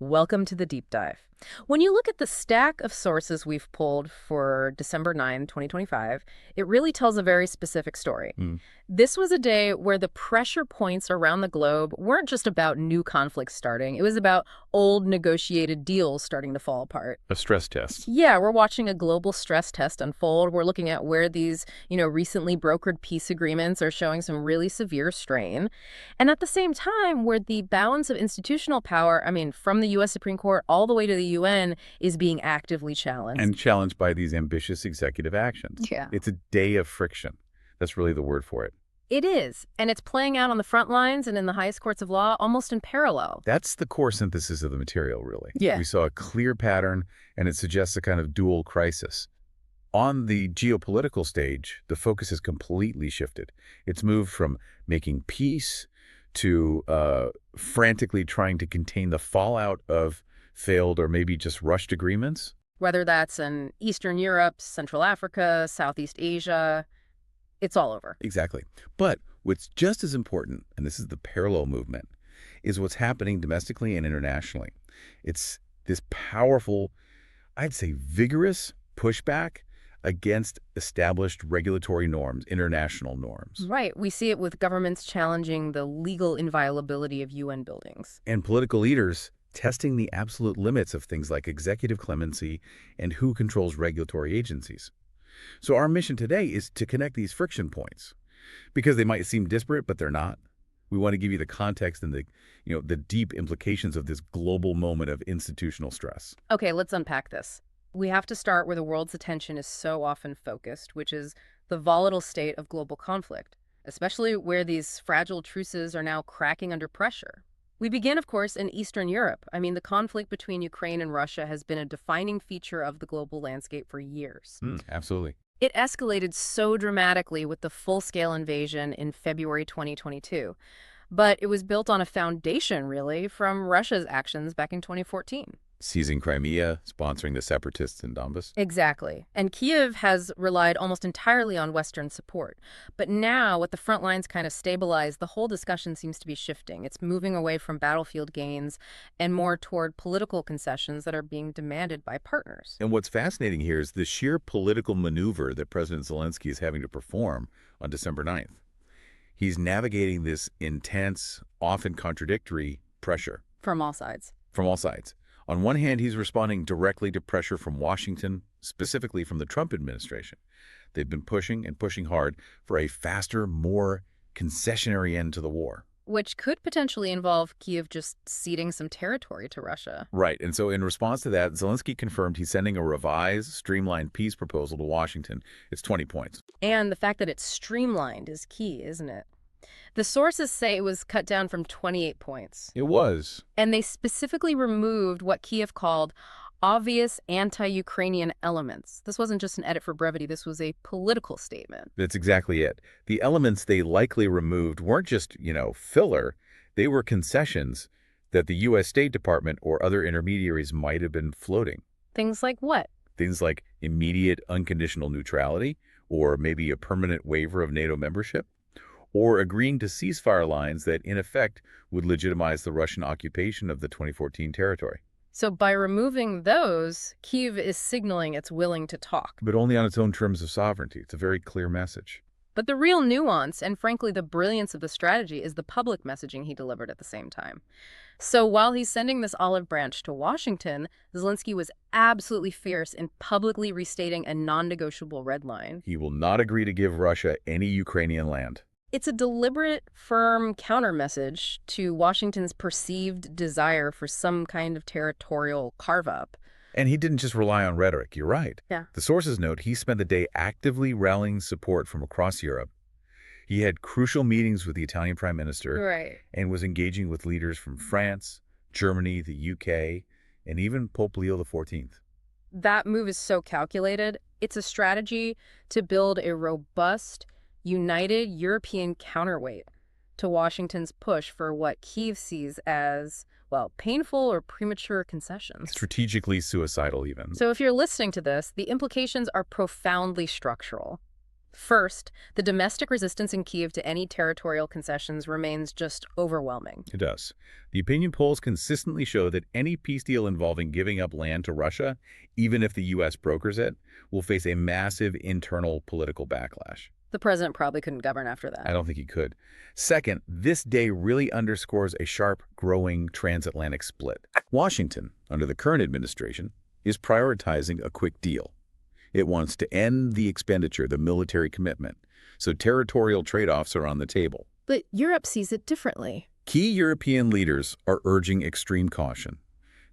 Welcome to the deep dive. When you look at the stack of sources we've pulled for December 9, 2025, it really tells a very specific story. Mm, This was a day where the pressure points around the globe weren't just about new conflicts starting. It was about old negotiated deals starting to fall apart. a stress test. Yeah, we're watching a global stress test unfold. We're looking at where these, recently brokered peace agreements are showing some really severe strain. And at the same time, where the balance of institutional power, from the U.S. Supreme Court all the way to the UN, is being actively challenged. And challenged by these ambitious executive actions. Yeah. It's a day of friction. That's really the word for it. It is. And it's playing out on the front lines and in the highest courts of law almost in parallel. That's the core synthesis of the material, really. Yeah. We saw a clear pattern, and it suggests a kind of dual crisis. On the geopolitical stage, the focus has completely shifted. It's moved from making peace to frantically trying to contain the fallout of failed or maybe just rushed agreements. Whether that's in Eastern Europe, Central Africa, Southeast Asia, it's all over. Exactly. But what's just as important, and this is the parallel movement, is what's happening domestically and internationally. It's this powerful, I'd say vigorous pushback against established regulatory norms, international norms. Right. We see it with governments challenging the legal inviolability of UN buildings. And political leaders testing the absolute limits of things like executive clemency and who controls regulatory agencies. So our mission today is to connect these friction points because they might seem disparate, but they're not. We want to give you the context and the deep implications of this global moment of institutional stress. Okay, let's unpack this. We have to start where the world's attention is so often focused, which is the volatile state of global conflict, especially where these fragile truces are now cracking under pressure. We begin, of course, in Eastern Europe. The conflict between Ukraine and Russia has been a defining feature of the global landscape for years. Absolutely. It escalated so dramatically with the full-scale invasion in February 2022. But it was built on a foundation, really, from Russia's actions back in 2014. Seizing Crimea, sponsoring the separatists in Donbas. Exactly. And Kyiv has relied almost entirely on Western support. But now, with the front lines kind of stabilized, the whole discussion seems to be shifting. It's moving away from battlefield gains and more toward political concessions that are being demanded by partners. And what's fascinating here is the sheer political maneuver that President Zelensky is having to perform on December 9th. He's navigating this intense, often contradictory pressure. From all sides. From all sides. On one hand, he's responding directly to pressure from Washington, specifically from the Trump administration. They've been pushing and pushing hard for a faster, more concessionary end to the war. Which could potentially involve Kyiv just ceding some territory to Russia. Right. And so in response to that, Zelensky confirmed he's sending a revised, streamlined peace proposal to Washington. It's 20 points. And the fact that it's streamlined is key, isn't it? The sources say it was cut down from 28 points. It was. And they specifically removed what Kyiv called obvious anti-Ukrainian elements. This wasn't just an edit for brevity. This was a political statement. That's exactly it. The elements they likely removed weren't just, filler. They were concessions that the U.S. State Department or other intermediaries might have been floating. Things like what? Things like immediate unconditional neutrality, or maybe a permanent waiver of NATO membership, or agreeing to ceasefire lines that, in effect, would legitimize the Russian occupation of the 2014 territory. So by removing those, Kyiv is signaling it's willing to talk. But only on its own terms of sovereignty. It's a very clear message. But the real nuance, and frankly the brilliance of the strategy, is the public messaging he delivered at the same time. So while he's sending this olive branch to Washington, Zelensky was absolutely fierce in publicly restating a non-negotiable red line. He will not agree to give Russia any Ukrainian land. It's a deliberate, firm counter-message to Washington's perceived desire for some kind of territorial carve-up. And he didn't just rely on rhetoric, you're right. Yeah. The sources note he spent the day actively rallying support from across Europe. He had crucial meetings with the Italian Prime Minister Right. and was engaging with leaders from France, Germany, the UK, and even Pope Leo XIV. That move is so calculated. It's a strategy to build a robust, united European counterweight to Washington's push for what Kyiv sees as, painful or premature concessions. Strategically suicidal, even. So if you're listening to this, the implications are profoundly structural. First, the domestic resistance in Kyiv to any territorial concessions remains just overwhelming. It does. The opinion polls consistently show that any peace deal involving giving up land to Russia, even if the U.S. brokers it, will face a massive internal political backlash. The president probably couldn't govern after I that. don't think he could. Second, this day really underscores a sharp, growing transatlantic split. Washington, under the current administration, is prioritizing a quick deal. It wants to end the expenditure, the military commitment, so territorial trade-offs are on the table. But Europe sees it differently. Key European leaders are urging extreme caution.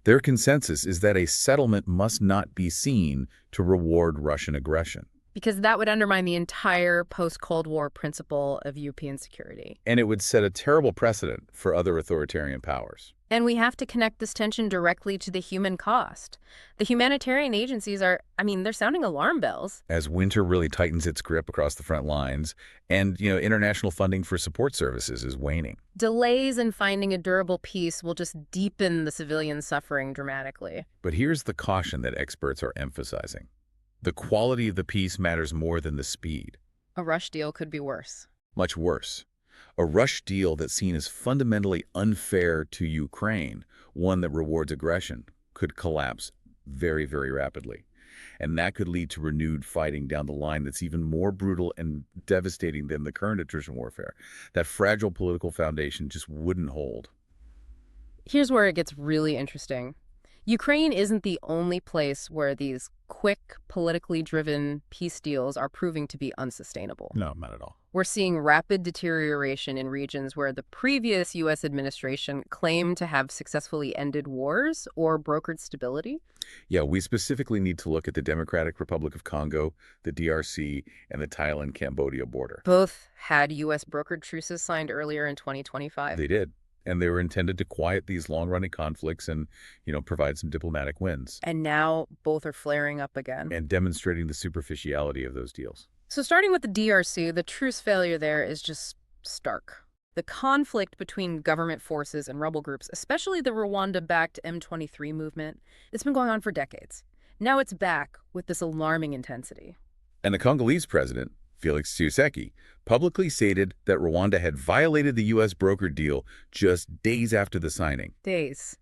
Their consensus is that a settlement must not be seen to reward Russian aggression. Because that would undermine the entire post-Cold War principle of European security. And it would set a terrible precedent for other authoritarian powers. And we have to connect this tension directly to the human cost. The humanitarian agencies are, they're sounding alarm bells. As winter really tightens its grip across the front lines, and, international funding for support services is waning. Delays in finding a durable peace will just deepen the civilian suffering dramatically. But here's the caution that experts are emphasizing. The quality of the peace matters more than the speed. A rush deal could be worse. Much worse. A rush deal that's seen as fundamentally unfair to Ukraine, one that rewards aggression, could collapse very, very rapidly. And that could lead to renewed fighting down the line that's even more brutal and devastating than the current attrition warfare. That fragile political foundation just wouldn't hold. Here's where it gets really interesting. Ukraine isn't the only place where these quick, politically driven peace deals are proving to be unsustainable. No, not at all. We're seeing rapid deterioration in regions where the previous U.S. administration claimed to have successfully ended wars or brokered stability. Yeah, we specifically need to look at the Democratic Republic of Congo, the DRC, and the Thailand-Cambodia border. Both had U.S. brokered truces signed earlier in 2025. They did. And they were intended to quiet these long-running conflicts and, provide some diplomatic wins. And now both are flaring up again. And demonstrating the superficiality of those deals. So starting with the DRC, the truce failure there is just stark. The conflict between government forces and rebel groups, especially the Rwanda-backed M23 movement, it's been going on for decades. Now it's back with this alarming intensity. And the Congolese president, Felix Tshisekedi, publicly stated that Rwanda had violated the U.S. brokered deal just days after the signing. Days.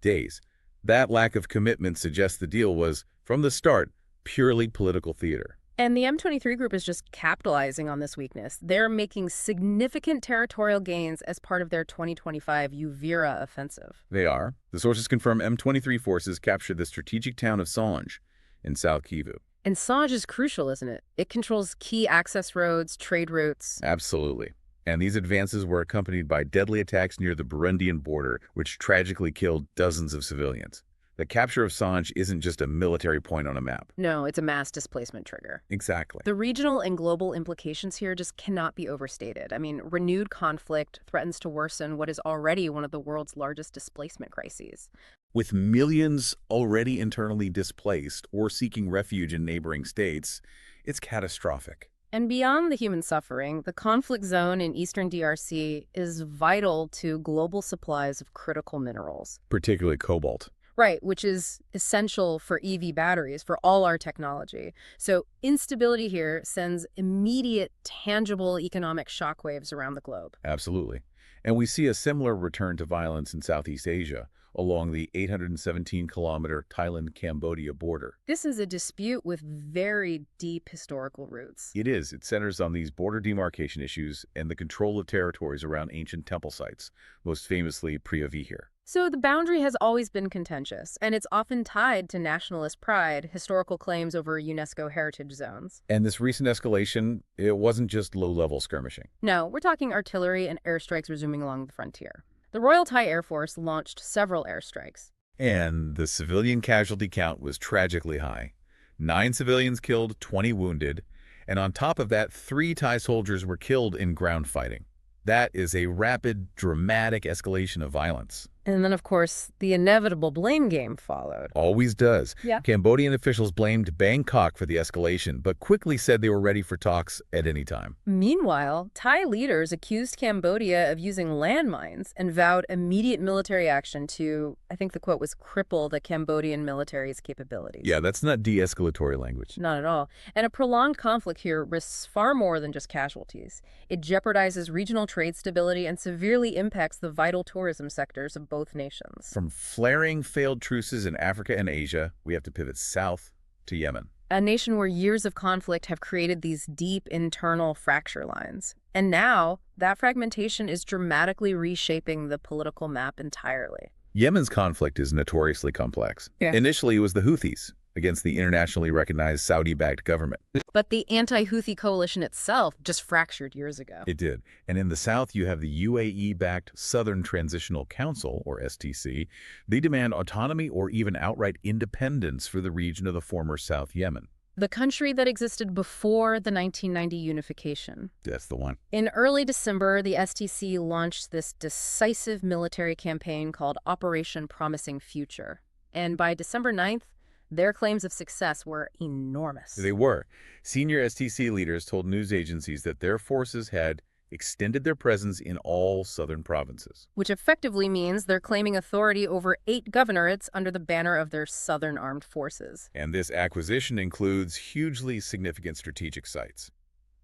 That lack of commitment suggests the deal was, from the start, purely political theater. And the M23 group is just capitalizing on this weakness. They're making significant territorial gains as part of their 2025 Uvira offensive. They are. The sources confirm M23 forces captured the strategic town of Sange in South Kivu. And Sange is crucial, isn't it? It controls key access roads, trade routes. Absolutely. And these advances were accompanied by deadly attacks near the Burundian border, which tragically killed dozens of civilians. The capture of Sange isn't just a military point on a map. No, it's a mass displacement trigger. Exactly. The regional and global implications here just cannot be overstated. Renewed conflict threatens to worsen what is already one of the world's largest displacement crises. With millions already internally displaced or seeking refuge in neighboring states, it's catastrophic. And beyond the human suffering, the conflict zone in eastern DRC is vital to global supplies of critical minerals. Particularly cobalt. Right, which is essential for EV batteries, for all our technology. So instability here sends immediate, tangible economic shockwaves around the globe. Absolutely. And we see a similar return to violence in Southeast Asia, along the 817-kilometer Thailand-Cambodia border. This is a dispute with very deep historical roots. It is. It centers on these border demarcation issues and the control of territories around ancient temple sites, most famously Preah-Vihear. So the boundary has always been contentious, and it's often tied to nationalist pride, historical claims over UNESCO heritage zones. And this recent escalation, it wasn't just low-level skirmishing. No, we're talking artillery and airstrikes resuming along the frontier. The Royal Thai Air Force launched several airstrikes. And the civilian casualty count was tragically high. 9 civilians killed, 20 wounded, and on top of that, 3 Thai soldiers were killed in ground fighting. That is a rapid, dramatic escalation of violence. And then, of course, the inevitable blame game followed. Always does. Yeah. Cambodian officials blamed Bangkok for the escalation, but quickly said they were ready for talks at any time. Meanwhile, Thai leaders accused Cambodia of using landmines and vowed immediate military action to, I think the quote was, cripple the Cambodian military's capabilities. Yeah, that's not de-escalatory language. Not at all. And a prolonged conflict here risks far more than just casualties. It jeopardizes regional trade stability and severely impacts the vital tourism sectors of both nations. From flaring failed truces in Africa and Asia, we have to pivot south to Yemen. A nation where years of conflict have created these deep internal fracture lines. And now, that fragmentation is dramatically reshaping the political map entirely. Yemen's conflict is notoriously complex. Yeah. Initially, it was the Houthis against the internationally recognized Saudi-backed government. But the anti-Houthi coalition itself just fractured years ago. It did. And in the south, you have the UAE-backed Southern Transitional Council, or STC. They demand autonomy or even outright independence for the region of the former South Yemen. The country that existed before the 1990 unification. That's the one. In early December, the STC launched this decisive military campaign called Operation Promising Future. And by December 9th, their claims of success were enormous. They were. Senior STC leaders told news agencies that their forces had extended their presence in all southern provinces. Which effectively means they're claiming authority over 8 governorates under the banner of their southern armed forces. And this acquisition includes hugely significant strategic sites,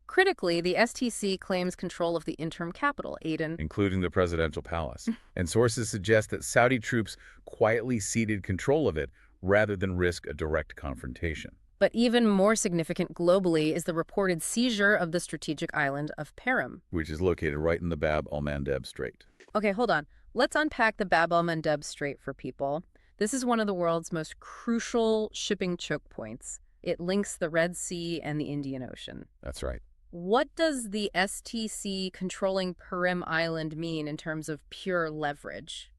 Critically, the STC claims control of the interim capital, Aden. including the presidential palace. And sources suggest that Saudi troops quietly ceded control of it rather than risk a direct confrontation. But even more significant globally is the reported seizure of the strategic island of Perim. Which is located right in the Bab el-Mandeb Strait. Okay, hold on. Let's unpack the Bab el-Mandeb Strait for people. This is one of the world's most crucial shipping choke points. It links the Red Sea and the Indian Ocean. That's right. What does the STC controlling Perim Island mean in terms of pure leverage?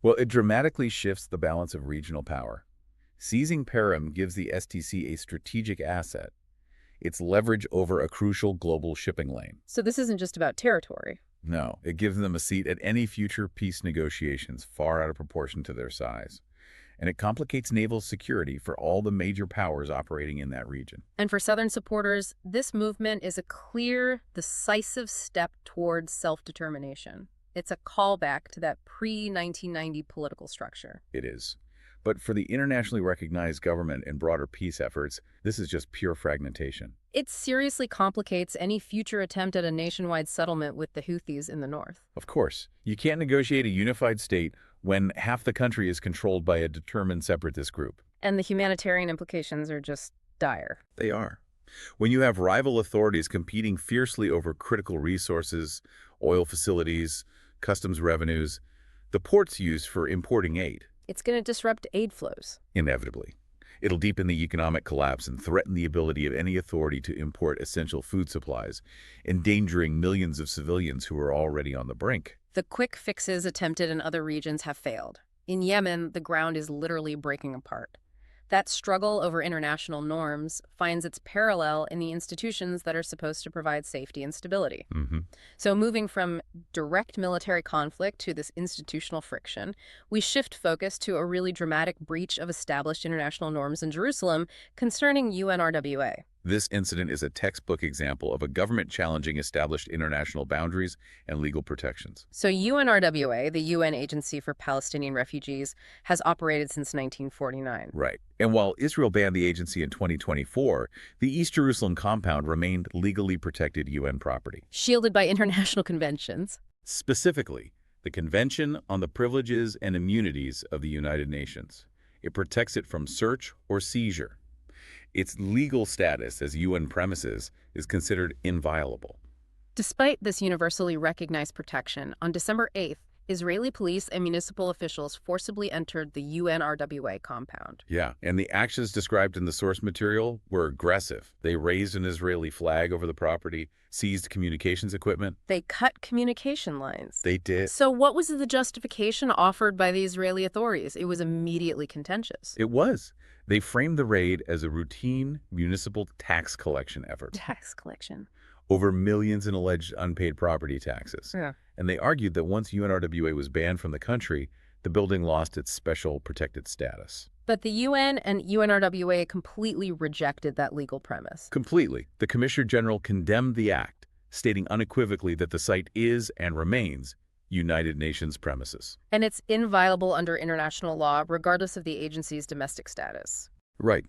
Well, it dramatically shifts the balance of regional power. Seizing Perim gives the STC a strategic asset. It's leverage over a crucial global shipping lane. So this isn't just about territory. No, it gives them a seat at any future peace negotiations far out of proportion to their size. And it complicates naval security for all the major powers operating in that region. And for Southern supporters, this movement is a clear, decisive step towards self-determination. It's a callback to that pre-1990 political structure. It is. But for the internationally recognized government and broader peace efforts, this is just pure fragmentation. It seriously complicates any future attempt at a nationwide settlement with the Houthis in the north. Of course, you can't negotiate a unified state when half the country is controlled by a determined separatist group. And the humanitarian implications are just dire. They are. When you have rival authorities competing fiercely over critical resources, oil facilities, customs revenues, the ports used for importing aid, It's going to disrupt aid flows. inevitably. It'll deepen the economic collapse and threaten the ability of any authority to import essential food supplies, endangering millions of civilians who are already on the brink. The quick fixes attempted in other regions have failed. In Yemen, the ground is literally breaking apart. That struggle over international norms finds its parallel in the institutions that are supposed to provide safety and stability. So moving from direct military conflict to this institutional friction, we shift focus to a really dramatic breach of established international norms in Jerusalem concerning UNRWA. This incident is a textbook example of a government challenging established international boundaries and legal protections. So UNRWA, the UN Agency for Palestinian Refugees, has operated since 1949. Right. And while Israel banned the agency in 2024, the East Jerusalem compound remained legally protected UN property. Shielded by international conventions. Specifically, the Convention on the Privileges and Immunities of the United Nations. It protects it from search or seizure. Its legal status as UN premises is considered inviolable. Despite this universally recognized protection, on December 8th, Israeli police and municipal officials forcibly entered the UNRWA compound. Yeah, and the actions described in the source material were aggressive. They raised an Israeli flag over the property, seized communications equipment. They cut communication lines. They did. So what was the justification offered by the Israeli authorities? It was immediately contentious. It was. They framed the raid as a routine municipal tax collection effort Tax collection. over millions in alleged unpaid property taxes. Yeah. And they argued that once UNRWA was banned from the country, the building lost its special protected status. But the UN and UNRWA completely rejected that legal premise. Completely. The Commissioner General condemned the act, stating unequivocally that the site is and remains United Nations premises. And it's inviolable under international law, regardless of the agency's domestic status. Right.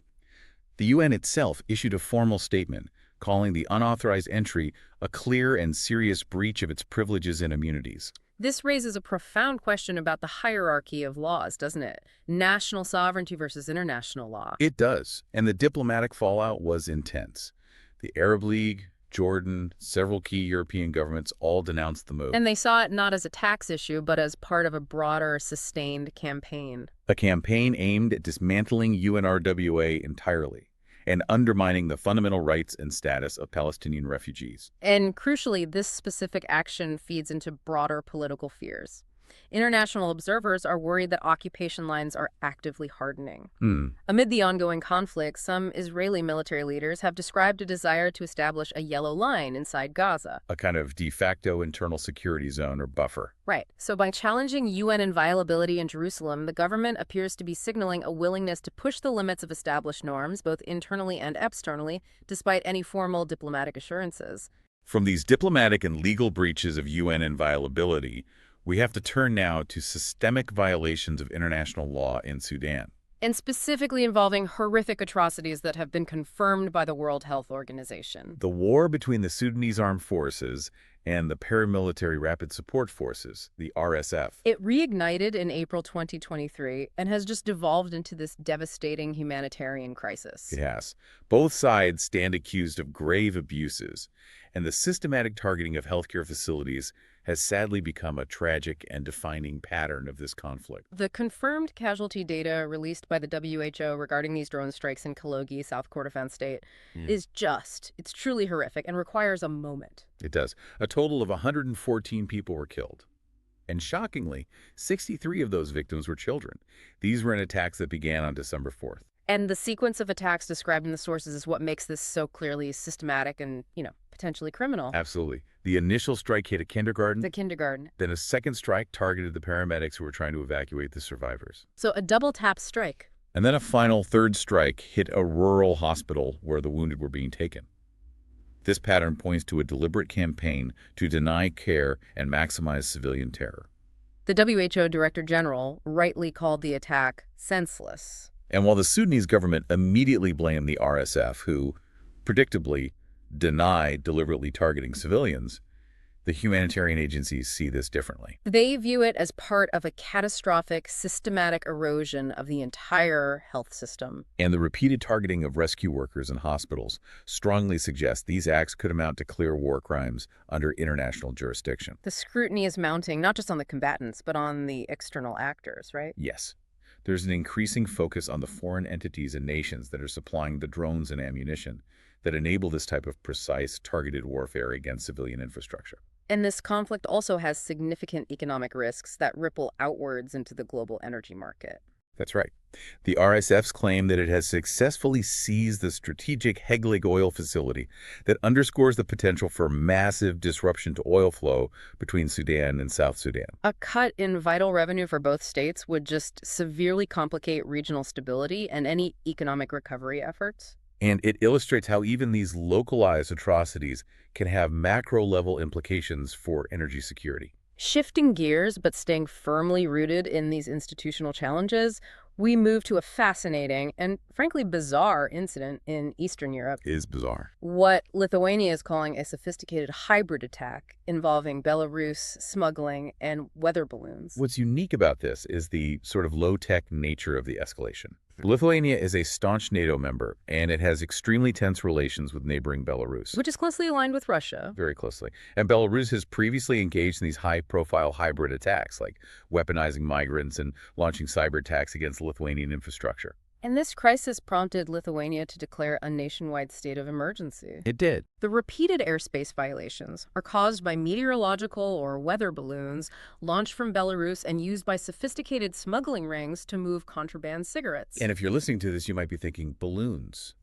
The UN itself issued a formal statement calling the unauthorized entry a clear and serious breach of its privileges and immunities. This raises a profound question about the hierarchy of laws, doesn't it? National sovereignty versus international law. It does, and the diplomatic fallout was intense. The Arab League, Jordan, several key European governments all denounced the move. And they saw it not as a tax issue, but as part of a broader, sustained campaign. A campaign aimed at dismantling UNRWA entirely and undermining the fundamental rights and status of Palestinian refugees. And crucially, this specific action feeds into broader political fears. International observers are worried that occupation lines are actively hardening. Amid the ongoing conflict, some Israeli military leaders have described a desire to establish a yellow line inside Gaza. A kind of de facto internal security zone or buffer. Right. So by challenging UN inviolability in Jerusalem, the government appears to be signaling a willingness to push the limits of established norms, both internally and externally, despite any formal diplomatic assurances. From these diplomatic and legal breaches of UN inviolability, we have to turn now to systemic violations of international law in Sudan. And specifically involving horrific atrocities that have been confirmed by the World Health Organization. The war between the Sudanese armed forces and the paramilitary rapid support forces, the RSF. It reignited in April 2023 and has just devolved into this devastating humanitarian crisis. It has. Both sides stand accused of grave abuses, and the systematic targeting of healthcare facilities has sadly become a tragic and defining pattern of this conflict. The confirmed casualty data released by the WHO regarding these drone strikes in Kalogi, South Kordofan State, it's truly horrific and requires a moment. It does. A total of 114 people were killed. And shockingly, 63 of those victims were children. These were in attacks that began on December 4th. And the sequence of attacks described in the sources is what makes this so clearly systematic and, potentially criminal. Absolutely. The initial strike hit a kindergarten. The kindergarten. Then a second strike targeted the paramedics who were trying to evacuate the survivors. So a double tap strike. And then a final third strike hit a rural hospital where the wounded were being taken. This pattern points to a deliberate campaign to deny care and maximize civilian terror. The WHO Director General rightly called the attack senseless. And while the Sudanese government immediately blamed the RSF, who, predictably, denied deliberately targeting civilians, the humanitarian agencies see this differently. They view it as part of a catastrophic, systematic erosion of the entire health system. And the repeated targeting of rescue workers and hospitals strongly suggests these acts could amount to clear war crimes under international jurisdiction. The scrutiny is mounting not just on the combatants, but on the external actors, right? Yes. There's an increasing focus on the foreign entities and nations that are supplying the drones and ammunition that enable this type of precise, targeted warfare against civilian infrastructure. And this conflict also has significant economic risks that ripple outwards into the global energy market. That's right. The RSF's claim that it has successfully seized the strategic Heglig oil facility that underscores the potential for massive disruption to oil flow between Sudan and South Sudan. A cut in vital revenue for both states would just severely complicate regional stability and any economic recovery efforts. And it illustrates how even these localized atrocities can have macro-level implications for energy security. Shifting gears, but staying firmly rooted in these institutional challenges, we move to a fascinating and, frankly, bizarre incident in Eastern Europe. It is bizarre. What Lithuania is calling a sophisticated hybrid attack involving Belarus, smuggling, and weather balloons. What's unique about this is the sort of low-tech nature of the escalation. Lithuania is a staunch NATO member, and it has extremely tense relations with neighboring Belarus. Which is closely aligned with Russia. Very closely. And Belarus has previously engaged in these high-profile hybrid attacks, like weaponizing migrants and launching cyber attacks against Lithuanian infrastructure. And this crisis prompted Lithuania to declare a nationwide state of emergency. It did. The repeated airspace violations are caused by meteorological or weather balloons launched from Belarus and used by sophisticated smuggling rings to move contraband cigarettes. And if you're listening to this, you might be thinking, balloons,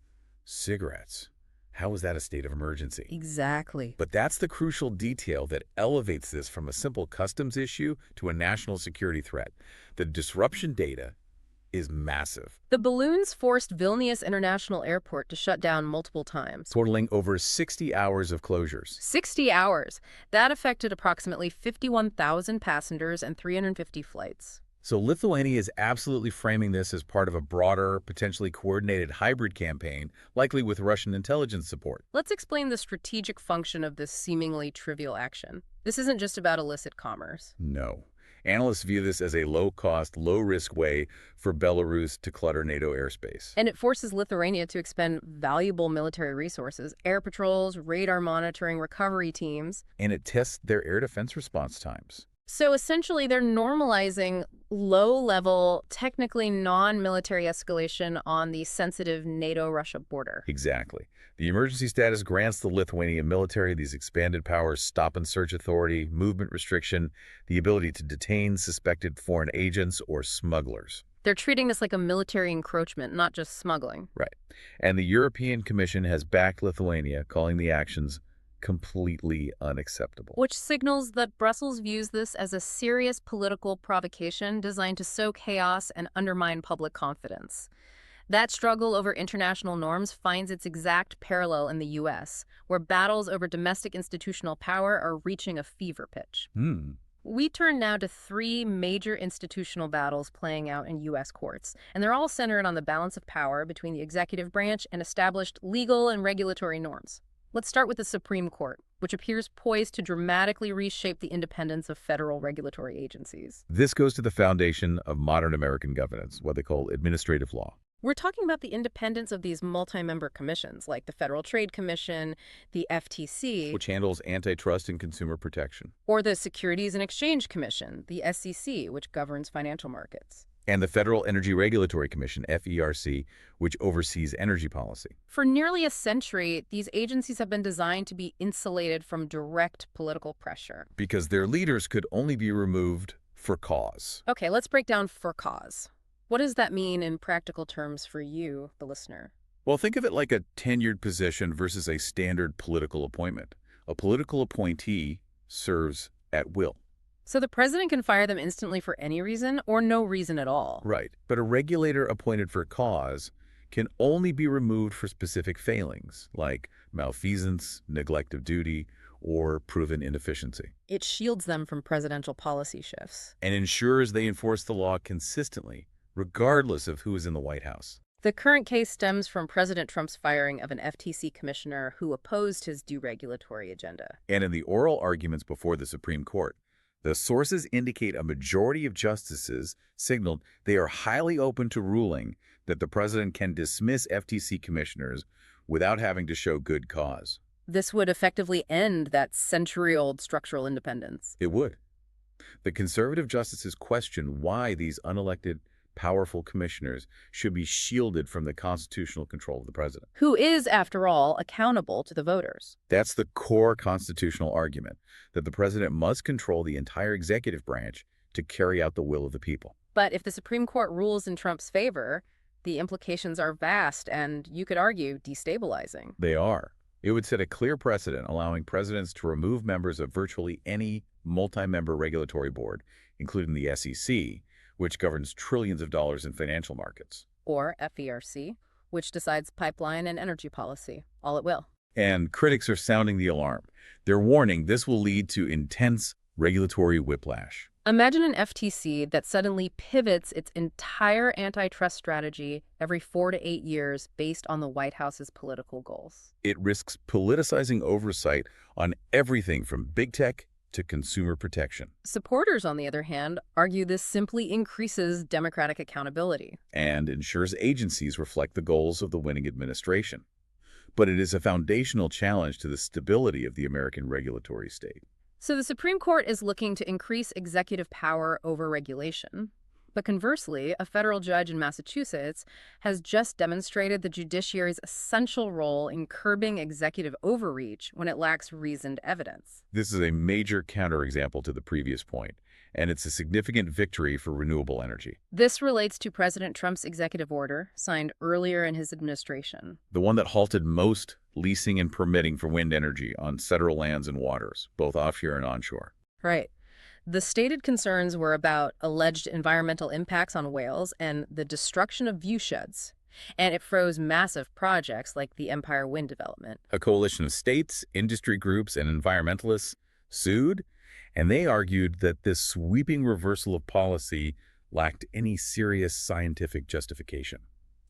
cigarettes. How is that a state of emergency? Exactly. But that's the crucial detail that elevates this from a simple customs issue to a national security threat. The disruption data is massive, The balloons forced Vilnius International Airport to shut down multiple times. totaling over 60 hours of closures. 60 hours. That affected approximately 51,000 passengers and 350 flights. So Lithuania is absolutely framing this as part of a broader, potentially coordinated hybrid campaign, likely with Russian intelligence support. Let's explain the strategic function of this seemingly trivial action. This isn't just about illicit commerce. No. Analysts view this as a low-cost, low-risk way for Belarus to clutter NATO airspace. And it forces Lithuania to expend valuable military resources, air patrols, radar monitoring, recovery teams. And it tests their air defense response times. So essentially, they're normalizing low-level, technically non-military escalation on the sensitive NATO-Russia border. Exactly. The emergency status grants the Lithuanian military these expanded powers: stop and search authority, movement restriction, the ability to detain suspected foreign agents or smugglers. They're treating this like a military encroachment, not just smuggling. Right. And the European Commission has backed Lithuania, calling the actions completely unacceptable. Which signals that Brussels views this as a serious political provocation designed to sow chaos and undermine public confidence. That struggle over international norms finds its exact parallel in the U.S., where battles over domestic institutional power are reaching a fever pitch. We turn now to three major institutional battles playing out in U.S. courts, and they're all centered on the balance of power between the executive branch and established legal and regulatory norms. Let's start with the Supreme Court, which appears poised to dramatically reshape the independence of federal regulatory agencies. This goes to the foundation of modern American governance, what they call administrative law. We're talking about the independence of these multi-member commissions, like the Federal Trade Commission, the FTC, Which handles antitrust and consumer protection. or the Securities and Exchange Commission, the SEC, which governs financial markets. And the Federal Energy Regulatory Commission, FERC, which oversees energy policy. For nearly a century, these agencies have been designed to be insulated from direct political pressure. Because their leaders could only be removed for cause. Okay, let's break down for cause. What does that mean in practical terms for you, the listener? Well, think of it like a tenured position versus a standard political appointment. A political appointee serves at will. So the president can fire them instantly for any reason or no reason at all. Right. But a regulator appointed for cause can only be removed for specific failings, like malfeasance, neglect of duty, or proven inefficiency. It shields them from presidential policy shifts. And ensures they enforce the law consistently, regardless of who is in the White House. The current case stems from President Trump's firing of an FTC commissioner who opposed his deregulatory agenda. And in the oral arguments before the Supreme Court, the sources indicate a majority of justices signaled they are highly open to ruling that the president can dismiss FTC commissioners without having to show good cause. This would effectively end that century-old structural independence. It would. The conservative justices question why these unelected, powerful commissioners should be shielded from the constitutional control of the president. Who is, after all, accountable to the voters. That's the core constitutional argument, that the president must control the entire executive branch to carry out the will of the people. But if the Supreme Court rules in Trump's favor, the implications are vast and, you could argue, destabilizing. They are. It would set a clear precedent allowing presidents to remove members of virtually any multi-member regulatory board, including the SEC, which governs trillions of dollars in financial markets. Or FERC, which decides pipeline and energy policy, all at will. And critics are sounding the alarm. They're warning this will lead to intense regulatory whiplash. Imagine an FTC that suddenly pivots its entire antitrust strategy every 4 to 8 years based on the White House's political goals. It risks politicizing oversight on everything from big tech to consumer protection. Supporters, on the other hand, argue this simply increases democratic accountability. And ensures agencies reflect the goals of the winning administration. But it is a foundational challenge to the stability of the American regulatory state. So the Supreme Court is looking to increase executive power over regulation. But conversely, a federal judge in Massachusetts has just demonstrated the judiciary's essential role in curbing executive overreach when it lacks reasoned evidence. This is a major counterexample to the previous point, and it's a significant victory for renewable energy. This relates to President Trump's executive order, signed earlier in his administration. The one that halted most leasing and permitting for wind energy on federal lands and waters, both offshore and onshore. Right. The stated concerns were about alleged environmental impacts on whales and the destruction of viewsheds. And it froze massive projects like the Empire Wind development. A coalition of states, industry groups, and environmentalists sued, and they argued that this sweeping reversal of policy lacked any serious scientific justification.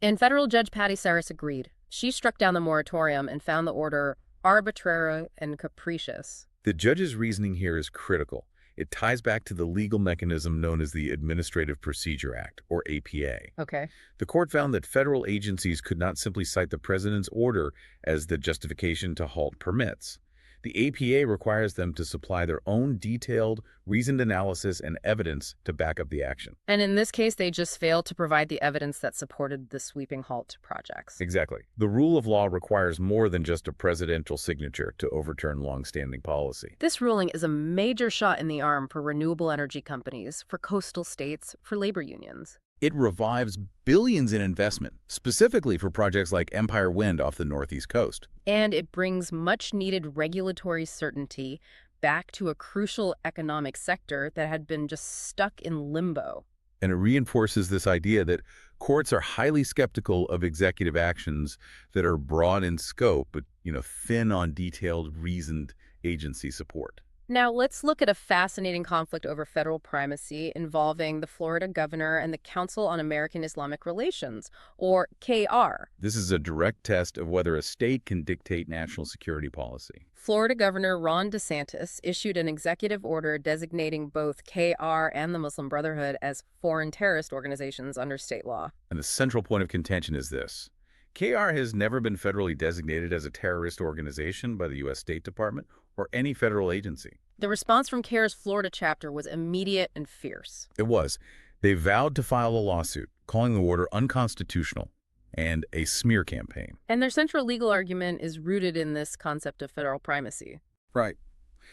And federal Judge Patty Saris agreed. She struck down the moratorium and found the order arbitrary and capricious. The judge's reasoning here is critical. It ties back to the legal mechanism known as the Administrative Procedure Act, or APA. Okay. The court found that federal agencies could not simply cite the president's order as the justification to halt permits. The APA requires them to supply their own detailed, reasoned analysis and evidence to back up the action. And in this case, they just failed to provide the evidence that supported the sweeping halt to projects. Exactly. The rule of law requires more than just a presidential signature to overturn long-standing policy. This ruling is a major shot in the arm for renewable energy companies, for coastal states, for labor unions. It revives billions in investment, specifically for projects like Empire Wind off the Northeast coast. And it brings much-needed regulatory certainty back to a crucial economic sector that had been just stuck in limbo. And it reinforces this idea that courts are highly skeptical of executive actions that are broad in scope, but, thin on detailed, reasoned agency support. Now, let's look at a fascinating conflict over federal primacy involving the Florida governor and the Council on American Islamic Relations, or KR. This is a direct test of whether a state can dictate national security policy. Florida Governor Ron DeSantis issued an executive order designating both KR and the Muslim Brotherhood as foreign terrorist organizations under state law. And the central point of contention is this. KR has never been federally designated as a terrorist organization by the U.S. State Department or any federal agency. The response from KR's Florida chapter was immediate and fierce. It was. They vowed to file a lawsuit, calling the order unconstitutional and a smear campaign. And their central legal argument is rooted in this concept of federal primacy. Right.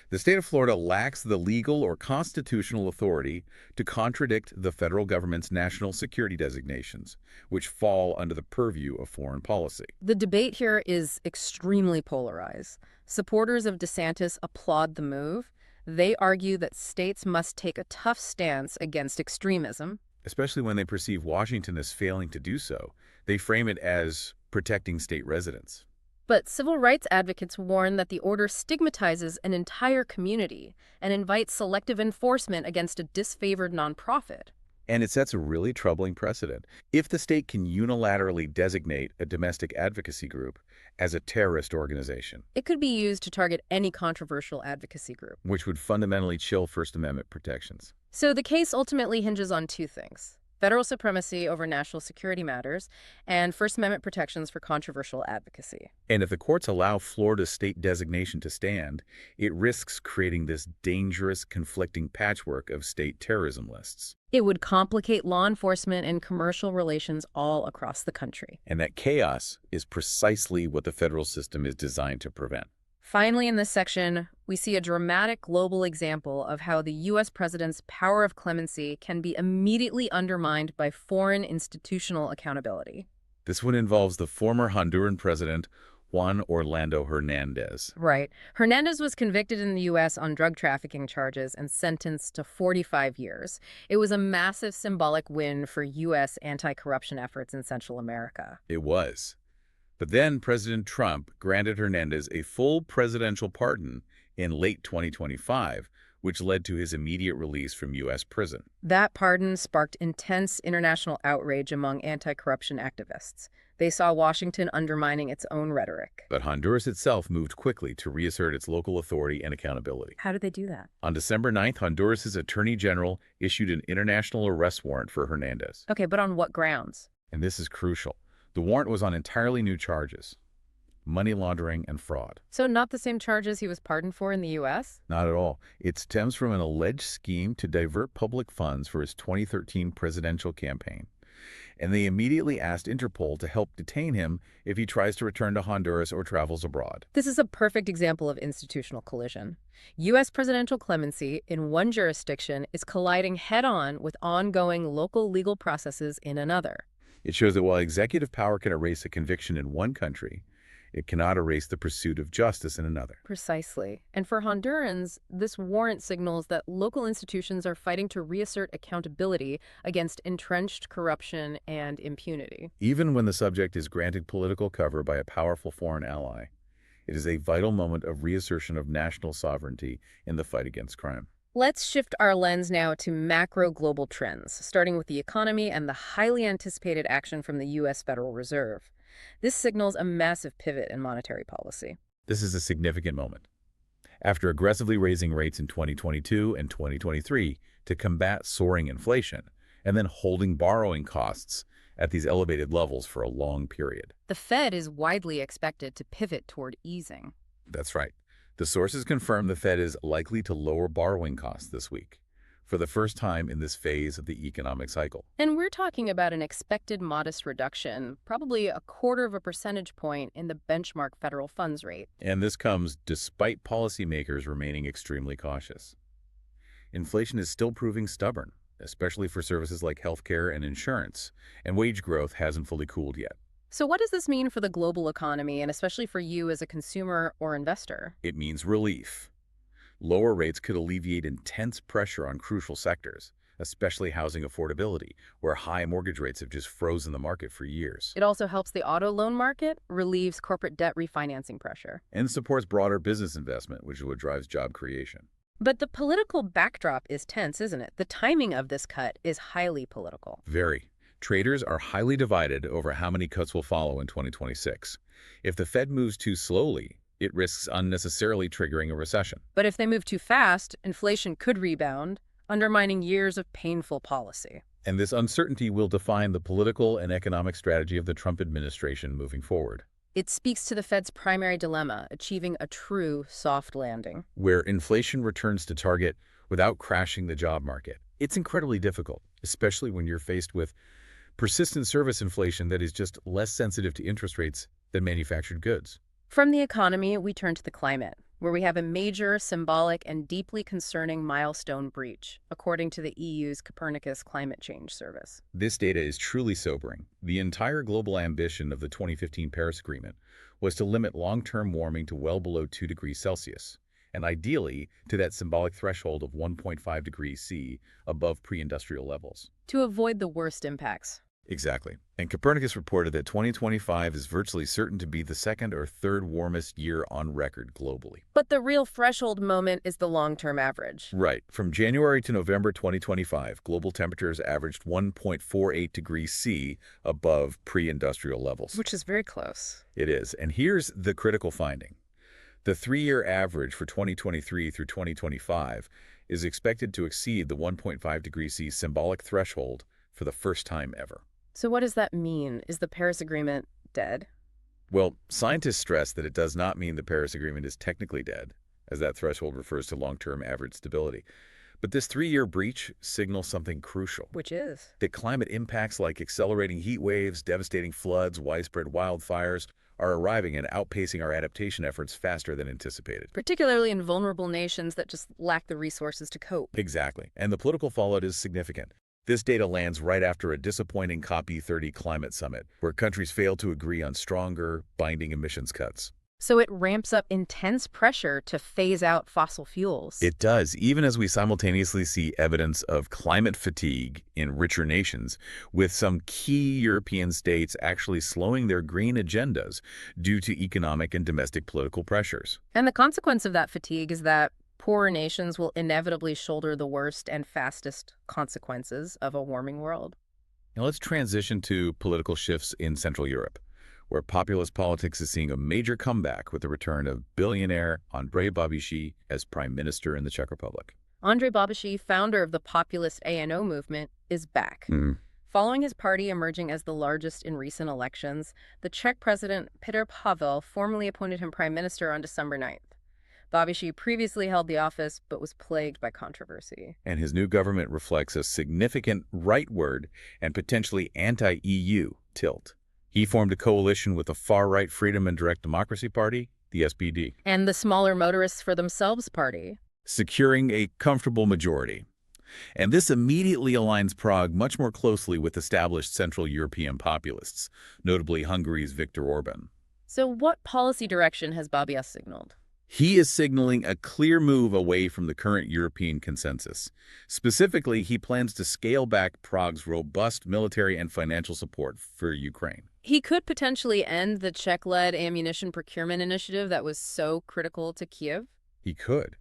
The state of Florida lacks the legal or constitutional authority to contradict the federal government's national security designations, which fall under the purview of foreign policy. The debate here is extremely polarized. Supporters of DeSantis applaud the move. They argue that states must take a tough stance against extremism. Especially when they perceive Washington as failing to do so. They frame it as protecting state residents. But civil rights advocates warn that the order stigmatizes an entire community and invites selective enforcement against a disfavored nonprofit. And it sets a really troubling precedent. If the state can unilaterally designate a domestic advocacy group as a terrorist organization, it could be used to target any controversial advocacy group, which would fundamentally chill First Amendment protections. So the case ultimately hinges on two things: federal supremacy over national security matters, and First Amendment protections for controversial advocacy. And if the courts allow Florida's state designation to stand, it risks creating this dangerous, conflicting patchwork of state terrorism lists. It would complicate law enforcement and commercial relations all across the country. And that chaos is precisely what the federal system is designed to prevent. Finally, in this section, we see a dramatic global example of how the U.S. president's power of clemency can be immediately undermined by foreign institutional accountability. This one involves the former Honduran president, Juan Orlando Hernandez. Right. Hernandez was convicted in the U.S. on drug trafficking charges and sentenced to 45 years. It was a massive symbolic win for U.S. anti-corruption efforts in Central America. It was. But then President Trump granted Hernandez a full presidential pardon in late 2025, which led to his immediate release from U.S. prison. That pardon sparked intense international outrage among anti-corruption activists. They saw Washington undermining its own rhetoric. But Honduras itself moved quickly to reassert its local authority and accountability. How did they do that? On December 9th, Honduras's Attorney General issued an international arrest warrant for Hernandez. Okay, but on what grounds? And this is crucial. The warrant was on entirely new charges: money laundering and fraud. So not the same charges he was pardoned for in the U.S.? Not at all. It stems from an alleged scheme to divert public funds for his 2013 presidential campaign. And they immediately asked Interpol to help detain him if he tries to return to Honduras or travels abroad. This is a perfect example of institutional collision. U.S. presidential clemency in one jurisdiction is colliding head-on with ongoing local legal processes in another. It shows that while executive power can erase a conviction in one country, It cannot erase the pursuit of justice in another. Precisely. And for Hondurans, this warrant signals that local institutions are fighting to reassert accountability against entrenched corruption and impunity. Even when the subject is granted political cover by a powerful foreign ally, it is a vital moment of reassertion of national sovereignty in the fight against crime. Let's shift our lens now to macro global trends, starting with the economy and the highly anticipated action from the U.S. Federal Reserve. This signals a massive pivot in monetary policy. This is a significant moment. After aggressively raising rates in 2022 and 2023 to combat soaring inflation, and then holding borrowing costs at these elevated levels for a long period. The Fed is widely expected to pivot toward easing. That's right. The sources confirm the Fed is likely to lower borrowing costs this week, for the first time in this phase of the economic cycle. And we're talking about an expected modest reduction, probably 0.25 percentage point in the benchmark federal funds rate. And this comes despite policymakers remaining extremely cautious. Inflation is still proving stubborn, especially for services like healthcare and insurance, and wage growth hasn't fully cooled yet. So what does this mean for the global economy, and especially for you as a consumer or investor? It means relief. Lower rates could alleviate intense pressure on crucial sectors, especially housing affordability, where high mortgage rates have just frozen the market for years. It also helps the auto loan market, relieves corporate debt refinancing pressure. And supports broader business investment, which is what drives job creation. But the political backdrop is tense, isn't it? The timing of this cut is highly political. Very. Traders are highly divided over how many cuts will follow in 2026. If the Fed moves too slowly, it risks unnecessarily triggering a recession. But if they move too fast, inflation could rebound, undermining years of painful policy. And this uncertainty will define the political and economic strategy of the Trump administration moving forward. It speaks to the Fed's primary dilemma, achieving a true soft landing. Where inflation returns to target without crashing the job market. It's incredibly difficult, especially when you're faced with persistent service inflation that is just less sensitive to interest rates than manufactured goods. From the economy, we turn to the climate, where we have a major, symbolic, and deeply concerning milestone breach, according to the EU's Copernicus Climate Change Service. This data is truly sobering. The entire global ambition of the 2015 Paris Agreement was to limit long-term warming to well below 2 degrees Celsius, and ideally to that symbolic threshold of 1.5 degrees C above pre-industrial levels. To avoid the worst impacts. Exactly. And Copernicus reported that 2025 is virtually certain to be the second or third warmest year on record globally. But the real threshold moment is the long-term average. Right. From January to November 2025, global temperatures averaged 1.48 degrees C above pre-industrial levels. Which is very close. It is. And here's the critical finding. The three-year average for 2023 through 2025 is expected to exceed the 1.5 degrees C symbolic threshold for the first time ever. So what does that mean? Is the Paris Agreement dead? Well, scientists stress that it does not mean the Paris Agreement is technically dead, as that threshold refers to long-term average stability. But this three-year breach signals something crucial. Which is? That climate impacts like accelerating heat waves, devastating floods, widespread wildfires are arriving and outpacing our adaptation efforts faster than anticipated. Particularly in vulnerable nations that just lack the resources to cope. Exactly. And the political fallout is significant. This data lands right after a disappointing COP30 climate summit, where countries failed to agree on stronger, binding emissions cuts. So it ramps up intense pressure to phase out fossil fuels. It does, even as we simultaneously see evidence of climate fatigue in richer nations, with some key European states actually slowing their green agendas due to economic and domestic political pressures. And the consequence of that fatigue is that poorer nations will inevitably shoulder the worst and fastest consequences of a warming world. Now let's transition to political shifts in Central Europe, where populist politics is seeing a major comeback with the return of billionaire Andrej Babis as prime minister in the Czech Republic. Andrej Babis, founder of the populist ANO movement, is back. Following his party emerging as the largest in recent elections, the Czech president Petr Pavel formally appointed him prime minister on December 9th. Babis previously held the office, but was plagued by controversy. And his new government reflects a significant rightward and potentially anti-EU tilt. He formed a coalition with the far-right Freedom and Direct Democracy Party, the SPD. And the smaller Motorists for Themselves party. Securing a comfortable majority. And this immediately aligns Prague much more closely with established Central European populists, notably Hungary's Viktor Orban. So what policy direction has Bobby signaled? He is signaling a clear move away from the current European consensus. Specifically, he plans to scale back Prague's robust military and financial support for Ukraine. He could potentially end the Czech-led ammunition procurement initiative that was so critical to Kiev. He could.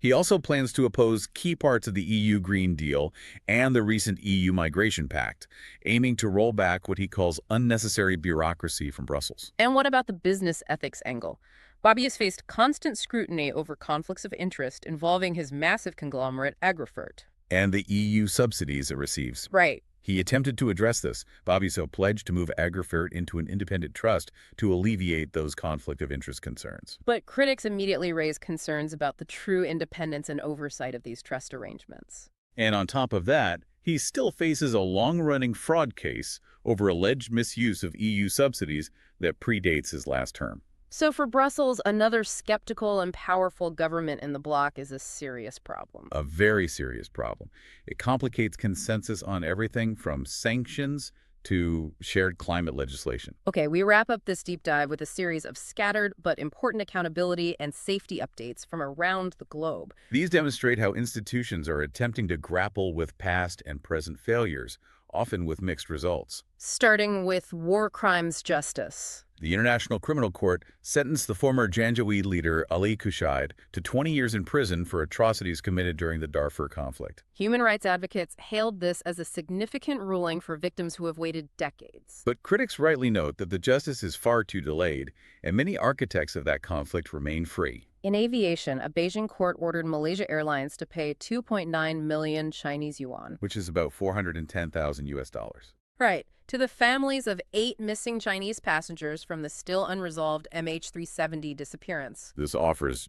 He also plans to oppose key parts of the EU Green Deal and the recent EU Migration Pact, aiming to roll back what he calls unnecessary bureaucracy from Brussels. And what about the business ethics angle? Bobby has faced constant scrutiny over conflicts of interest involving his massive conglomerate, Agrifert. And the EU subsidies it receives. Right. He attempted to address this. Bobbiso pledged to move Agrifert into an independent trust to alleviate those conflict of interest concerns. But critics immediately raise concerns about the true independence and oversight of these trust arrangements. And on top of that, he still faces a long-running fraud case over alleged misuse of EU subsidies that predates his last term. So for Brussels, another skeptical and powerful government in the bloc is a serious problem. A very serious problem. It complicates consensus on everything from sanctions to shared climate legislation. Okay, we wrap up this deep dive with a series of scattered but important accountability and safety updates from around the globe. These demonstrate how institutions are attempting to grapple with past and present failures, often with mixed results. Starting with war crimes justice. The International Criminal Court sentenced the former Janjaweed leader Ali Kushaid to 20 years in prison for atrocities committed during the Darfur conflict. Human rights advocates hailed this as a significant ruling for victims who have waited decades. But critics rightly note that the justice is far too delayed, and many architects of that conflict remain free. In aviation, a Beijing court ordered Malaysia Airlines to pay 2.9 million Chinese yuan, Which is about 410,000 US dollars. right, to the families of 8 missing Chinese passengers from the still unresolved MH370 disappearance. This offers,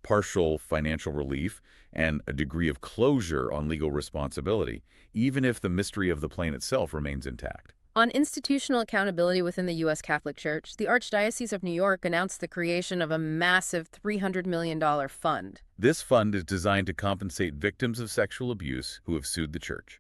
partial financial relief and a degree of closure on legal responsibility, even if the mystery of the plane itself remains intact. On institutional accountability within the U.S. Catholic Church, the Archdiocese of New York announced the creation of a massive $300 million fund. This fund is designed to compensate victims of sexual abuse who have sued the church.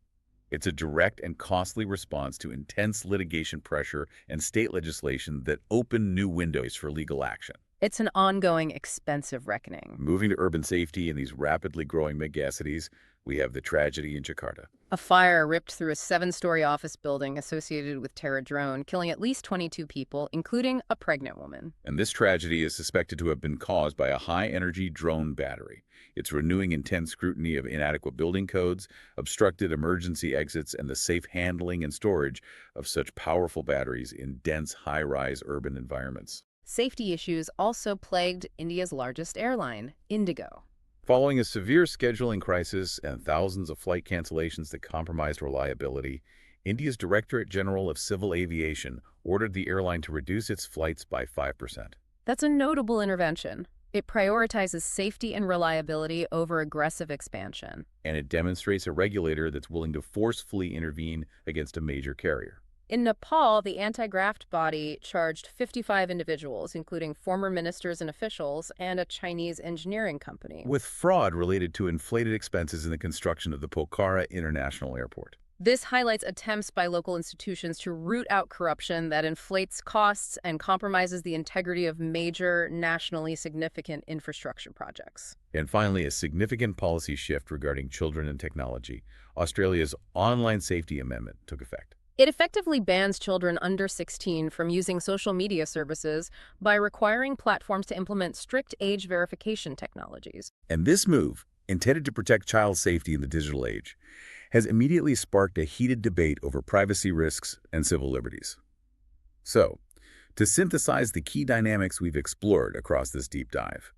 It's a direct and costly response to intense litigation pressure and state legislation that open new windows for legal action. It's an ongoing, expensive reckoning. Moving to urban safety in these rapidly growing megacities, we have the tragedy in Jakarta. A fire ripped through a 7-story office building associated with Terra Drone, killing at least 22 people, including a pregnant woman. And this tragedy is suspected to have been caused by a high-energy drone battery. It's renewing intense scrutiny of inadequate building codes, obstructed emergency exits, and the safe handling and storage of such powerful batteries in dense, high-rise urban environments. Safety issues also plagued India's largest airline, Indigo. Following a severe scheduling crisis and thousands of flight cancellations that compromised reliability, India's Directorate General of Civil Aviation ordered the airline to reduce its flights by 5%. That's a notable intervention. It prioritizes safety and reliability over aggressive expansion. And it demonstrates a regulator that's willing to forcefully intervene against a major carrier. In Nepal, the anti-graft body charged 55 individuals, including former ministers and officials, and a Chinese engineering company, with fraud related to inflated expenses in the construction of the Pokhara International Airport. This highlights attempts by local institutions to root out corruption that inflates costs and compromises the integrity of major, nationally significant infrastructure projects. And finally, a significant policy shift regarding children and technology. Australia's Online Safety Amendment took effect. It effectively bans children under 16 from using social media services by requiring platforms to implement strict age verification technologies. And this move, intended to protect child safety in the digital age, has immediately sparked a heated debate over privacy risks and civil liberties. So, to synthesize the key dynamics we've explored across this deep dive,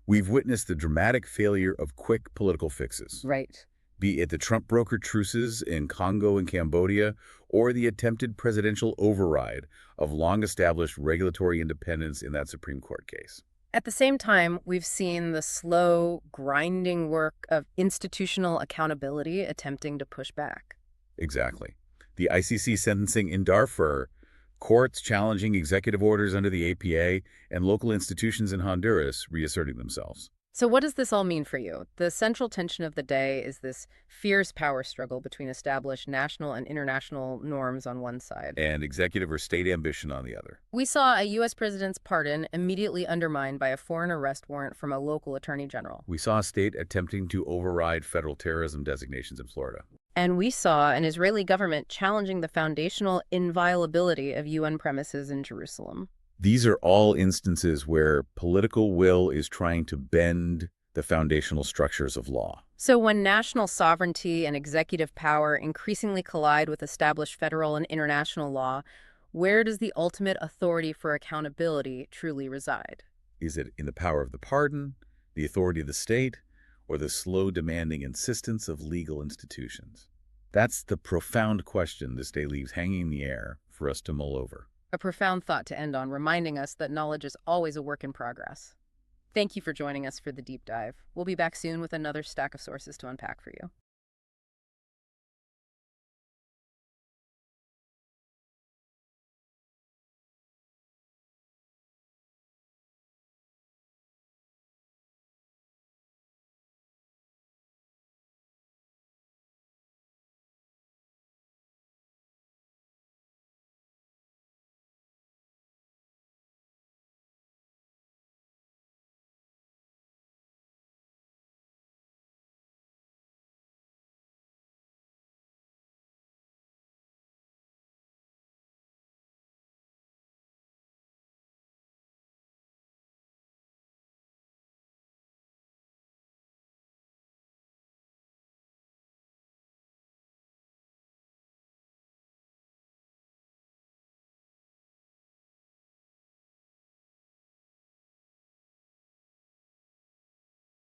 we've witnessed the dramatic failure of quick political fixes. Right. Be it the Trump-brokered truces in Congo and Cambodia, or the attempted presidential override of long-established regulatory independence in that Supreme Court case. At the same time, we've seen the slow, grinding work of institutional accountability attempting to push back. Exactly. The ICC sentencing in Darfur, courts challenging executive orders under the APA, and local institutions in Honduras reasserting themselves. So, what does this all mean for you? The central tension of the day is this fierce power struggle between established national and international norms on one side. And executive or state ambition on the other. We saw a U.S. president's pardon immediately undermined by a foreign arrest warrant from a local attorney general. We saw a state attempting to override federal terrorism designations in Florida. And we saw an Israeli government challenging the foundational inviolability of UN premises in Jerusalem. These are all instances where political will is trying to bend the foundational structures of law. So, when national sovereignty and executive power increasingly collide with established federal and international law, where does the ultimate authority for accountability truly reside? Is it in the power of the pardon, the authority of the state, or the slow, demanding insistence of legal institutions? That's the profound question this day leaves hanging in the air for us to mull over. A profound thought to end on, reminding us that knowledge is always a work in progress. Thank you for joining us for the deep dive. We'll be back soon with another stack of sources to unpack for you.